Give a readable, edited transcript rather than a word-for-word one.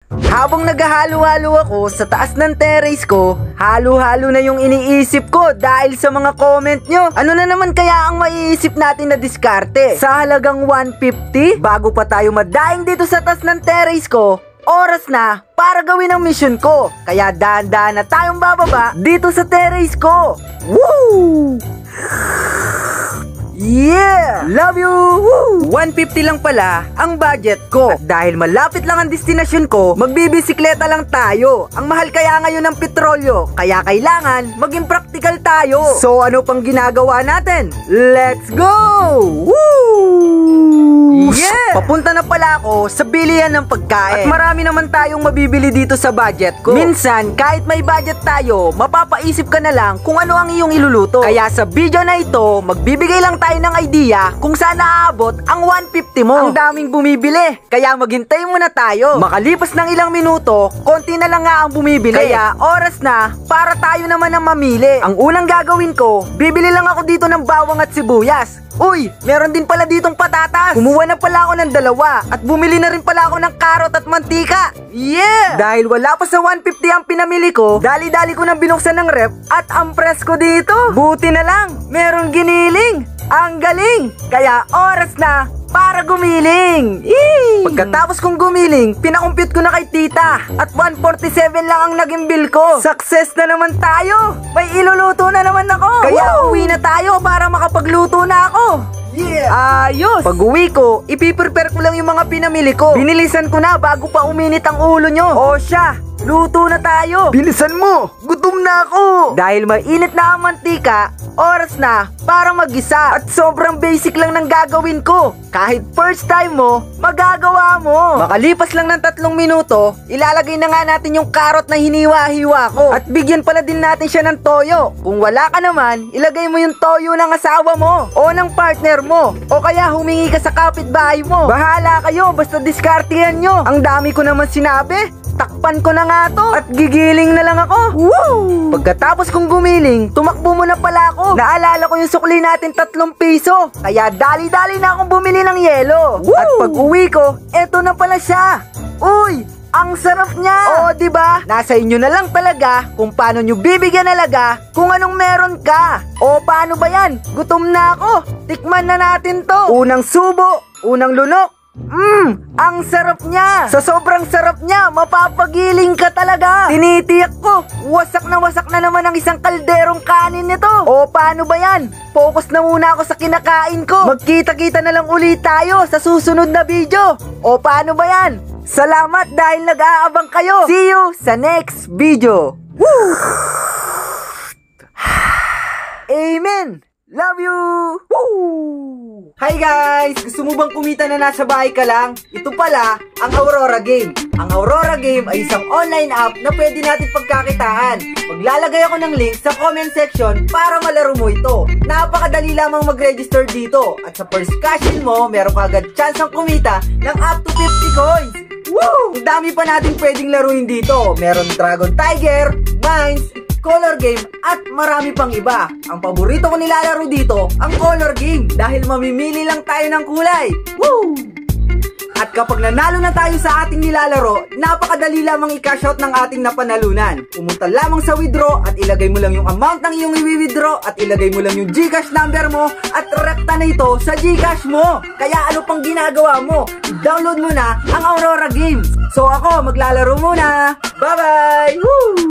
Habang naghahalo-halo ako sa taas ng terrace ko, halo-halo na yung iniisip ko dahil sa mga comment nyo. Ano na naman kaya ang maiisip natin na diskarte? Sa halagang 150, bago pa tayo madaing dito sa taas ng terrace ko, oras na para gawin ang mission ko. Kaya dahan-dahan na tayong bababa dito sa terrace ko. Woo! Yeah! Love you! Woo! 150 lang pala ang budget ko. At dahil malapit lang ang destinasyon ko, magbibisikleta lang tayo. Ang mahal kaya ngayon ng petrolyo, kaya kailangan maging practical tayo. So ano pang ginagawa natin? Let's go! Woo! Yeah! Papunta na pala ako sa bilihan ng pagkain. At marami naman tayong mabibili dito sa budget ko. Minsan, kahit may budget tayo, mapapaisip ka na lang kung ano ang iyong iluluto. Kaya sa video na ito, magbibigay lang tayo ng idea kung saan naaabot ang 150 mo. Ang daming bumibili, kaya maghintay muna tayo. Makalipas ng ilang minuto, konti na lang nga ang bumibili. Kaya oras na para tayo naman ang mamili. Ang unang gagawin ko, bibili lang ako dito ng bawang at sibuyas. Uy, meron din pala ditong patatas. Kumuha na pala ako ng dalawa at bumili na rin pala ako ng karot at mantika. Yeah! Dahil wala pa sa 150 ang pinamili ko, dali-dali ko nang binuksan ng rep at ang presko dito. Buti na lang, meron giniling. Ang galing! Kaya oras na para gumiling! Eee! Pagkatapos kong gumiling, pinakompute ko na kay tita at 147 lang ang naging bill ko. Success na naman tayo! May iluluto na naman ako! Kaya uwi na tayo para makapagluto na ako! Yeah! Ayos! Pag uwi ko, ipiprepare ko lang yung mga pinamili ko. Binilisan ko na bago pa uminit ang ulo nyo. O siya! Luto na tayo! Bilisan mo! Gutom na ako! Dahil mainit na ang mantika, oras na para mag-isa. At sobrang basic lang ng gagawin ko. Kahit first time mo, magagawa mo. Makalipas lang ng 3 minuto, ilalagay na nga natin yung karot na hiniwa-hiwa ko. At bigyan pala din natin siya ng toyo. Kung wala ka naman, ilagay mo yung toyo ng asawa mo o ng partner mo. O kaya humingi ka sa kapitbahay mo. Bahala kayo, basta diskartehan nyo. Ang dami ko naman sinabi. Takpan ko na nga to at gigiling na lang ako. Woo! Pagkatapos kong gumiling, tumakbo muna pala ako. Naalala ko yung sukli natin 3 piso. Kaya dali-dali na akong bumili ng yelo. Woo! At pag uwi ko, eto na pala siya. Uy! Ang sarap niya! Oo, diba? Nasa inyo na lang talaga kung paano nyo bibigyan alaga kung anong meron ka. O paano ba yan? Gutom na ako. Tikman na natin to. Unang subo, unang lunok. Ang sarap niya! Sa sobrang sarap niya, mapapagiling ka talaga! Tinitiyak ko, wasak na naman ang isang kalderong kanin nito! O paano ba yan? Focus na muna ako sa kinakain ko! Magkita-kita na lang ulit tayo sa susunod na video! O paano ba yan? Salamat dahil nag-aabang kayo! See you sa next video! Woo! Amen! Love you! Woo! Hi guys! Gusto mo bang kumita na nasa bahay ka lang? Ito pala ang Aurora Game. Ang Aurora Game ay isang online app na pwede natin pagkakitaan. Maglalagay ako ng link sa comment section para malaro mo ito. Napakadali lamang mag-register dito. At sa first cash in mo, meron ka agad chance ang kumita ng up to 50 coins. Woo! Ang dami pa natin pwedeng laruin dito. Meron Dragon Tiger, Mines, Color Game, at marami pang iba. Ang paborito ko nilalaro dito, ang Color Game, dahil mamimili lang tayo ng kulay. Woo! At kapag nanalo na tayo sa ating nilalaro, napakadali lamang i-cash out ng ating napanalunan. Pumunta lamang sa withdraw at ilagay mo lang yung amount ng iyong i-withdraw at ilagay mo lang yung GCash number mo at rekta na ito sa GCash mo. Kaya ano pang ginagawa mo? I-download mo na ang Aurora Games. So ako, maglalaro muna. Bye-bye! Woo!